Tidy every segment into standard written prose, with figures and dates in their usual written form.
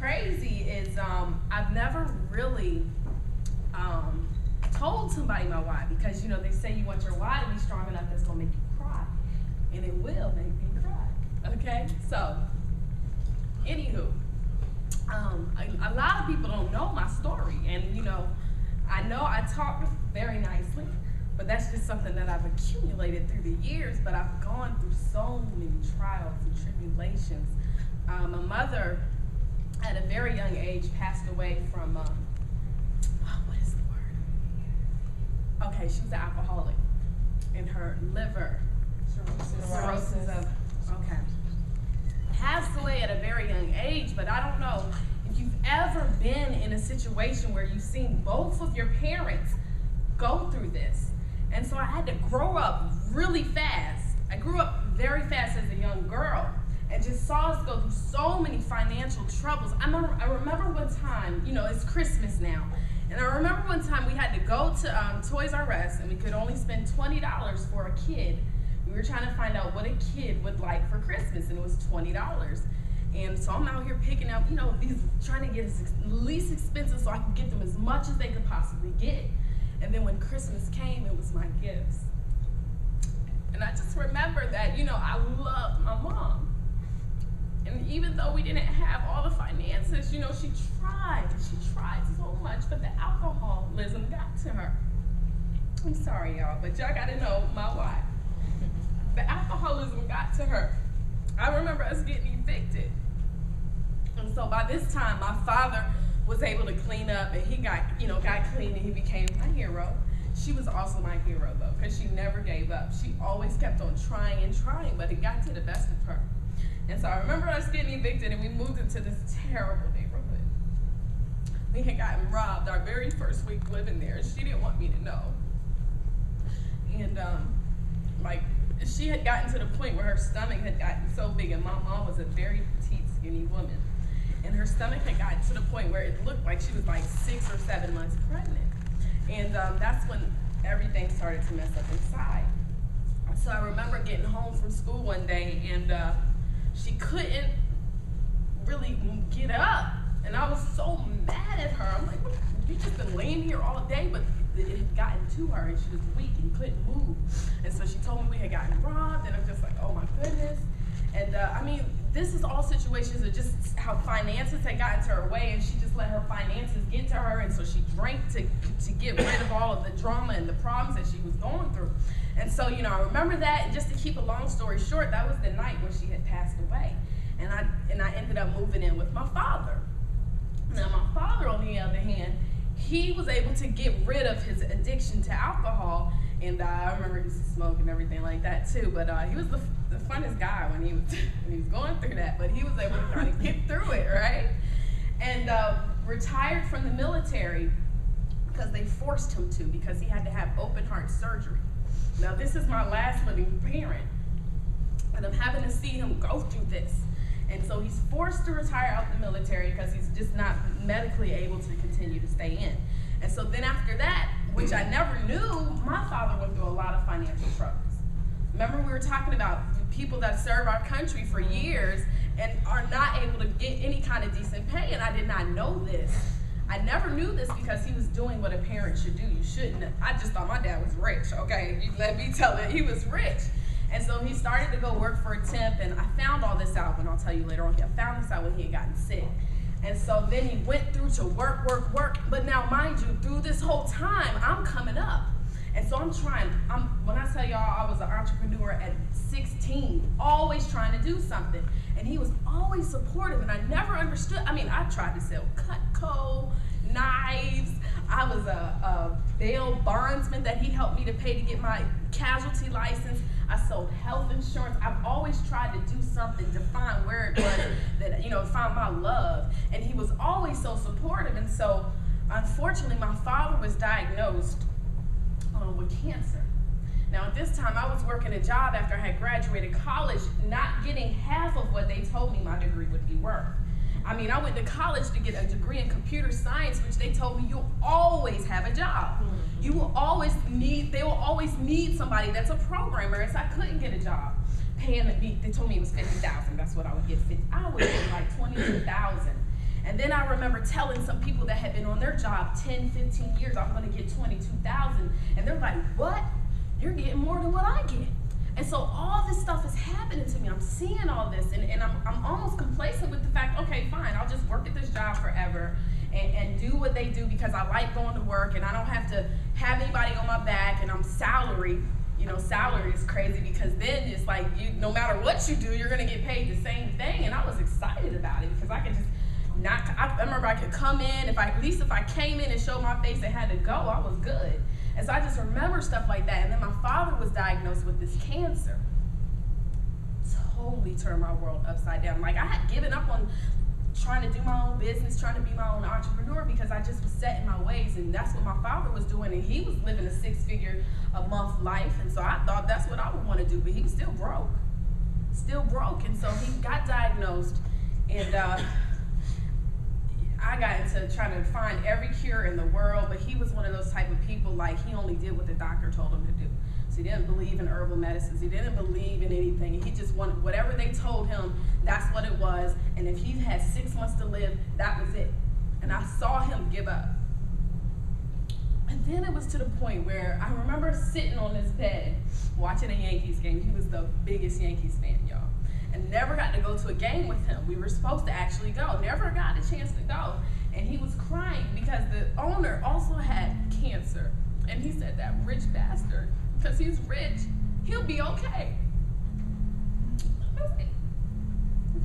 crazy is I've never really told somebody my why because they say you want your why to be strong enough that's gonna make you cry, and it will make me cry. Okay, so anywho, a lot of people don't know my story, and I know I talk very nicely, but that's just something that I've accumulated through the years. But I've gone through so many trials and tribulations. My mother, at a very young age, passed away from, what is the word? Okay, she was an alcoholic, and her liver, cirrhosis of, okay. Passed away at a very young age, but I don't know if you've ever been in a situation where you've seen both of your parents go through this. And so I had to grow up really fast. I grew up very fast as a young girl and just saw us go through so many financial troubles. I remember one time, it's Christmas now, and I remember one time we had to go to Toys R Us, and we could only spend $20 for a kid. We were trying to find out what a kid would like for Christmas, and it was $20. And so I'm out here picking out, these, trying to get as least expensive so I could get them as much as they could possibly get. And then when Christmas came, it was my gifts. And I just remember that, I loved my mom. And even though we didn't have all the finances, she tried so much, but the alcoholism got to her. I'm sorry, y'all, but y'all gotta know my why. The alcoholism got to her. I remember us getting evicted. And so by this time, my father was able to clean up, and he got clean, and he became my hero. She was also my hero, though, because she never gave up. She always kept on trying and trying, but it got to the best of her. And so I remember us getting evicted, and we moved into this terrible neighborhood. We had gotten robbed our very first week living there, and she didn't want me to know. And she had gotten to the point where her stomach had gotten so big, and my mom was a very petite, skinny woman. And her stomach had gotten to the point where it looked like she was like 6 or 7 months pregnant. And that's when everything started to mess up inside. So I remember getting home from school one day, and she couldn't really get up. And I was so mad at her. I'm like, you just been laying here all day, but it had gotten to her, and she was weak and couldn't move. And so she told me we had gotten robbed, and I'm just like, oh my goodness. And this is all situations of just how finances had gotten to her way, and she just let her finances get to her, and so she drank to get rid of all of the drama and the problems that she was going through. And so, I remember that, and just to keep a long story short, that was the night when she had passed away. And I ended up moving in with my father. Now, my father, on the other hand, he was able to get rid of his addiction to alcohol, and I remember he used to smoke and everything like that too, but he was the funnest guy when he was going through that, but he was able to kind of get through it, right? And retired from the military because they forced him to, because he had to have open heart surgery. Now, this is my last living parent, and I'm having to see him go through this. And so he's forced to retire out the military because he's just not medically able to continue to stay in. And so then after that, which I never knew, my father went through a lot of financial troubles. Remember, we were talking about people that serve our country for years and are not able to get any kind of decent pay, and I did not know this. I never knew this because he was doing what a parent should do. You shouldn't. I just thought my dad was rich, okay? Let me tell it, he was rich. And so he started to go work for a temp, and I found all this out, and I'll tell you later on. I found this out when he had gotten sick. And so then he went through to work, but now mind you, through this whole time, I'm coming up. And so I'm trying, when I tell y'all I was an entrepreneur at 16, always trying to do something. And he was always supportive, and I never understood. I mean, I tried to sell Cutco, knives. I was a bail bondsman that he helped me to pay to get my casualty license. I sold health insurance. I've always tried to do something to find where it was that, find my love. And he was always so supportive. And so, unfortunately, my father was diagnosed with cancer. Now, at this time, I was working a job after I had graduated college, not getting half of what they told me my degree would be worth. I mean, I went to college to get a degree in computer science, which they told me you'll always have a job. You will always need, they will always need somebody that's a programmer, and so I couldn't get a job. Paying me, they told me it was $50,000, that's what I would get. I would get like $22,000. And then I remember telling some people that had been on their job 10, 15 years, I'm gonna get 22,000. And they're like, what? You're getting more than what I get. And so all this stuff is happening to me. I'm seeing all this, and I'm almost complacent with the fact, okay, fine, I'll just work at this job forever and do what they do because I like going to work and I don't have to have anybody on my back, and I'm salary. You know, salary is crazy because then it's like no matter what you do, you're gonna get paid the same thing. And I was excited about it because I could just I remember I could come in, at least if I came in and showed my face and had to go, I was good. And so I just remember stuff like that. And then my father was diagnosed with this cancer. Totally turned my world upside down. Like I had given up on trying to do my own business, trying to be my own entrepreneur because I just was set in my ways, and that's what my father was doing, and he was living a 6-figure a month life, and so I thought that's what I would want to do, but he was still broke, and so he got diagnosed, and I got into trying to find every cure in the world, but he was one of those type of people, like he only did what the doctor told him to do. So he didn't believe in herbal medicines. He didn't believe in anything. He just wanted whatever they told him, that's what it was. And if he had 6 months to live, that was it. And I saw him give up. And then it was to the point where I remember sitting on his bed watching a Yankees game. He was the biggest Yankees fan, y'all. And never got to go to a game with him. We were supposed to actually go. Never got a chance to go. And he was crying because the owner also had cancer. And he said, that rich bastard, because he's rich, he'll be okay. I was like,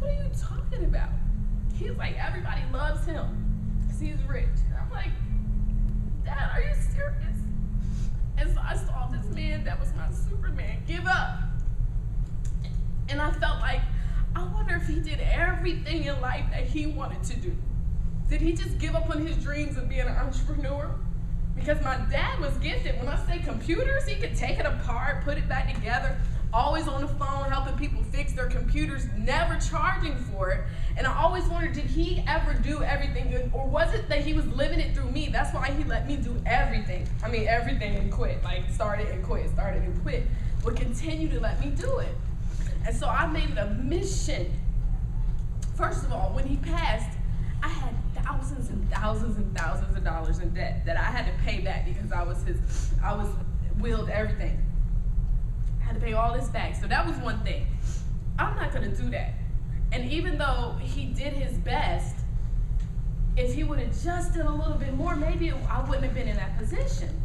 what are you talking about? He's like, everybody loves him because he's rich. And I'm like, Dad, are you serious? And so I saw this man that was my Superman give up. And I felt like, I wonder if he did everything in life that he wanted to do. Did he just give up on his dreams of being an entrepreneur? Because my dad was gifted. When I say computers, he could take it apart, put it back together, always on the phone helping people fix their computers, never charging for it. And I always wondered, did he ever do everything good? Or was it that he was living it through me? That's why he let me do everything. I mean, everything and quit. Like, started and quit. Would continue to let me do it. And so I made it a mission. First of all, when he passed, I had thousands and thousands and thousands of dollars in debt that I had to pay back because I was willed everything. I had to pay all this back. So that was one thing. I'm not gonna do that. And even though he did his best, if he would have just done a little bit more, maybe I wouldn't have been in that position.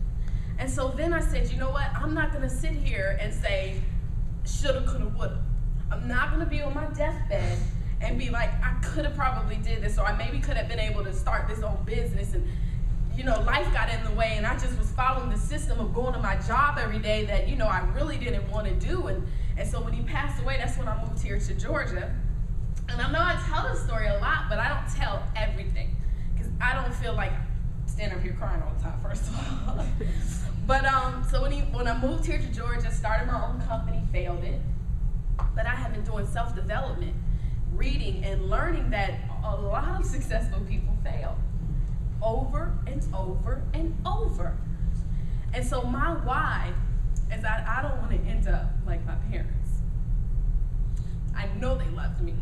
And so then I said, you know what? I'm not gonna sit here and say, shoulda, coulda, woulda. I'm not gonna be on my deathbed and be like, I could have probably did this, or I maybe could have been able to start this own business, and you know, life got in the way, and I just was following the system of going to my job every day that, you know, I really didn't want to do. And so when he passed away, that's when I moved here to Georgia. And I know I tell this story a lot, but I don't tell everything, because I don't feel like standing up here crying all the time, first of all. But so when I moved here to Georgia, started my own company, failed it, but I have been doing self-development, reading and learning that a lot of successful people fail over and over and over. And so my why is that I don't want to end up like my parents. I know they loved me.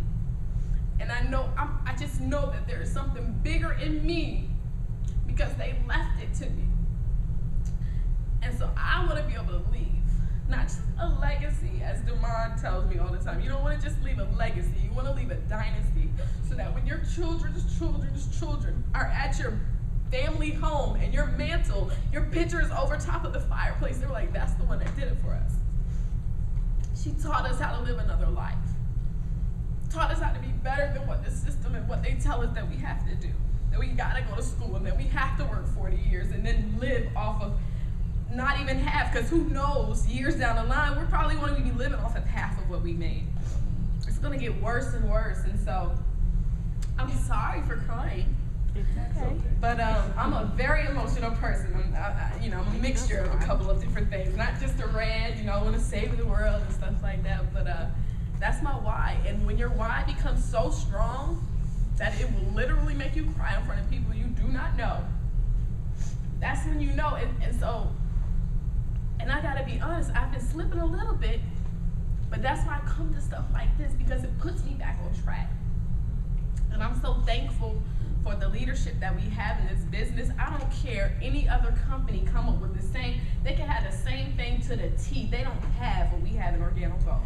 And I just know that there is something bigger in me because they left it to me. And so I want to be able to leave, not just a legacy, as Damon tells me all the time. You don't want to just leave a legacy, you want to leave a dynasty, so that when your children's children are at your family home and your mantle, your picture is over top of the fireplace, they're like, that's the one that did it for us. She taught us how to live another life. Taught us how to be better than what the system and what they tell us that we have to do. That we gotta go to school and that we have to work 40 years and then live off of not even half, because who knows, years down the line, we're probably going to be living off of half of what we made. It's going to get worse and worse, and so I'm sorry for crying. Okay. But I'm a very emotional person. I'm a mixture of a couple of different things, not just a red, I want to save the world and stuff like that, but that's my why. And when your why becomes so strong that it will literally make you cry in front of people you do not know, that's when you know. And I gotta be honest, I've been slipping a little bit, but that's why I come to stuff like this, because it puts me back on track. And I'm so thankful the leadership that we have in this business. I don't care any other company come up with the same, they can have the same thing to the T. They don't have what we have in Organo Gold.